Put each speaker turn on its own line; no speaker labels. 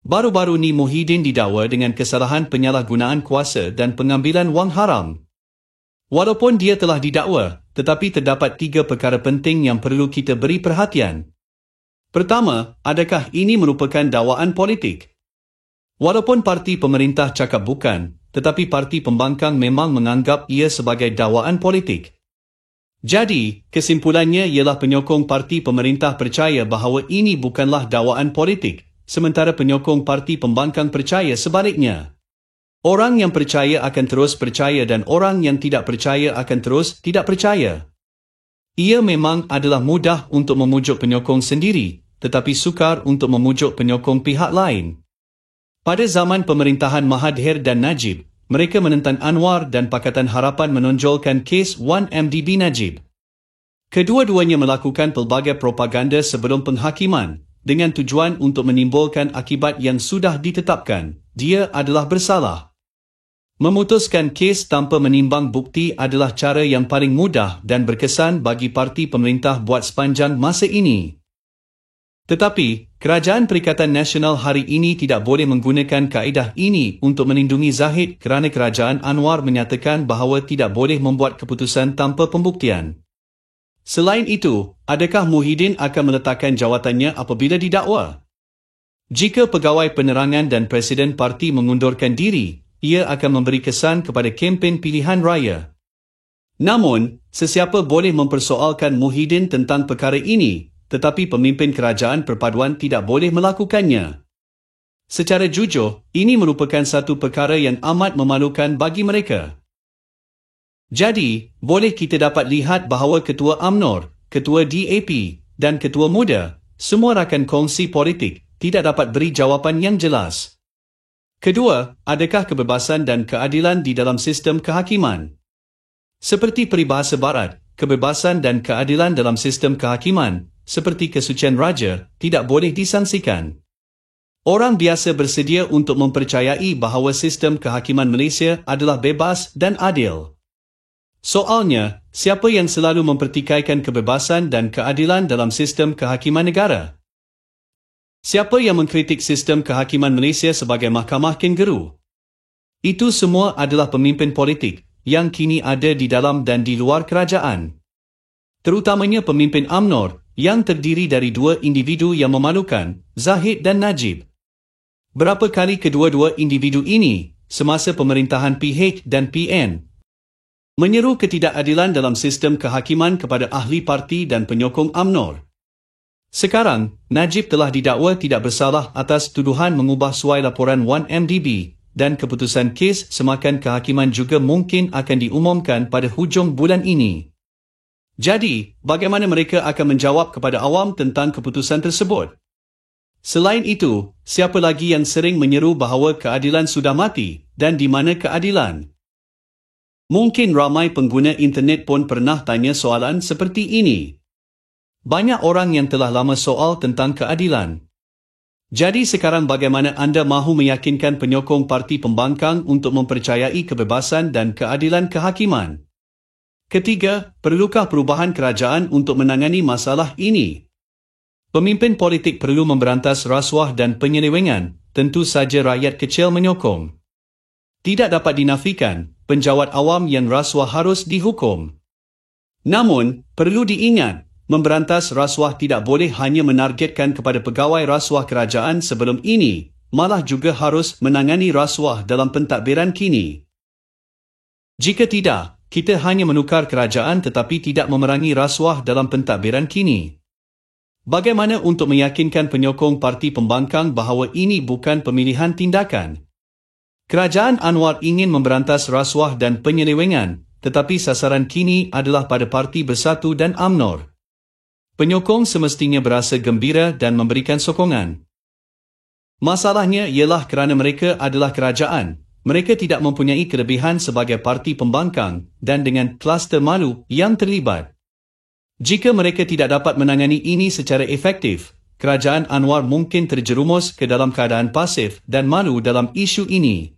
Baru-baru ni Muhyiddin didakwa dengan kesalahan penyalahgunaan kuasa dan pengambilan wang haram. Walaupun dia telah didakwa, tetapi terdapat 3 perkara penting yang perlu kita beri perhatian. Pertama, adakah ini merupakan dakwaan politik? Walaupun parti pemerintah cakap bukan, tetapi parti pembangkang memang menganggap ia sebagai dakwaan politik. Jadi, kesimpulannya ialah penyokong parti pemerintah percaya bahawa ini bukanlah dakwaan politik, sementara penyokong parti pembangkang percaya sebaliknya. Orang yang percaya akan terus percaya dan orang yang tidak percaya akan terus tidak percaya. Ia memang adalah mudah untuk memujuk penyokong sendiri, tetapi sukar untuk memujuk penyokong pihak lain. Pada zaman pemerintahan Mahathir dan Najib, mereka menentang Anwar dan Pakatan Harapan menonjolkan kes 1MDB Najib. Kedua-duanya melakukan pelbagai propaganda sebelum penghakiman, dengan tujuan untuk menimbulkan akibat yang sudah ditetapkan, dia adalah bersalah. Memutuskan kes tanpa menimbang bukti adalah cara yang paling mudah dan berkesan bagi parti pemerintah buat sepanjang masa ini. Tetapi, Kerajaan Perikatan Nasional hari ini tidak boleh menggunakan kaedah ini untuk melindungi Zahid kerana Kerajaan Anwar menyatakan bahawa tidak boleh membuat keputusan tanpa pembuktian. Selain itu, adakah Muhyiddin akan meletakkan jawatannya apabila didakwa? Jika pegawai penerangan dan Presiden Parti mengundurkan diri, ia akan memberi kesan kepada kempen pilihan raya. Namun, sesiapa boleh mempersoalkan Muhyiddin tentang perkara ini, tetapi pemimpin kerajaan perpaduan tidak boleh melakukannya. Secara jujur, ini merupakan satu perkara yang amat memalukan bagi mereka. Jadi, boleh kita dapat lihat bahawa Ketua UMNOR, Ketua DAP dan Ketua Muda, semua rakan kongsi politik, tidak dapat beri jawapan yang jelas. Kedua, adakah kebebasan dan keadilan di dalam sistem kehakiman? Seperti peribahasa barat, kebebasan dan keadilan dalam sistem kehakiman, seperti kesucian raja, tidak boleh disangsikan. Orang biasa bersedia untuk mempercayai bahawa sistem kehakiman Malaysia adalah bebas dan adil. Soalnya, siapa yang selalu mempertikaikan kebebasan dan keadilan dalam sistem kehakiman negara? Siapa yang mengkritik sistem kehakiman Malaysia sebagai mahkamah kangaroo? Itu semua adalah pemimpin politik yang kini ada di dalam dan di luar kerajaan. Terutamanya pemimpin UMNOR yang terdiri dari 2 individu yang memalukan, Zahid dan Najib. Berapa kali kedua-dua individu ini, semasa pemerintahan PH dan PN, menyeru ketidakadilan dalam sistem kehakiman kepada ahli parti dan penyokong UMNOR. Sekarang, Najib telah didakwa tidak bersalah atas tuduhan mengubah suai laporan 1MDB dan keputusan kes semakan kehakiman juga mungkin akan diumumkan pada hujung bulan ini. Jadi, bagaimana mereka akan menjawab kepada awam tentang keputusan tersebut? Selain itu, siapa lagi yang sering menyeru bahawa keadilan sudah mati dan di mana keadilan? Mungkin ramai pengguna internet pun pernah tanya soalan seperti ini. Banyak orang yang telah lama soal tentang keadilan. Jadi sekarang bagaimana anda mahu meyakinkan penyokong parti pembangkang untuk mempercayai kebebasan dan keadilan kehakiman? Ketiga, perlukah perubahan kerajaan untuk menangani masalah ini? Pemimpin politik perlu memberantas rasuah dan penyelewengan, tentu saja rakyat kecil menyokong. Tidak dapat dinafikan, penjawat awam yang rasuah harus dihukum. Namun, perlu diingat, memberantas rasuah tidak boleh hanya menargetkan kepada pegawai rasuah kerajaan sebelum ini, malah juga harus menangani rasuah dalam pentadbiran kini. Jika tidak, kita hanya menukar kerajaan tetapi tidak memerangi rasuah dalam pentadbiran kini. Bagaimana untuk meyakinkan penyokong parti pembangkang bahawa ini bukan pemilihan tindakan? Kerajaan Anwar ingin memberantas rasuah dan penyelewengan, tetapi sasaran kini adalah pada Parti Bersatu dan UMNOR. Penyokong semestinya berasa gembira dan memberikan sokongan. Masalahnya ialah kerana mereka adalah kerajaan, mereka tidak mempunyai kelebihan sebagai parti pembangkang dan dengan kluster malu yang terlibat. Jika mereka tidak dapat menangani ini secara efektif, kerajaan Anwar mungkin terjerumus ke dalam keadaan pasif dan malu dalam isu ini.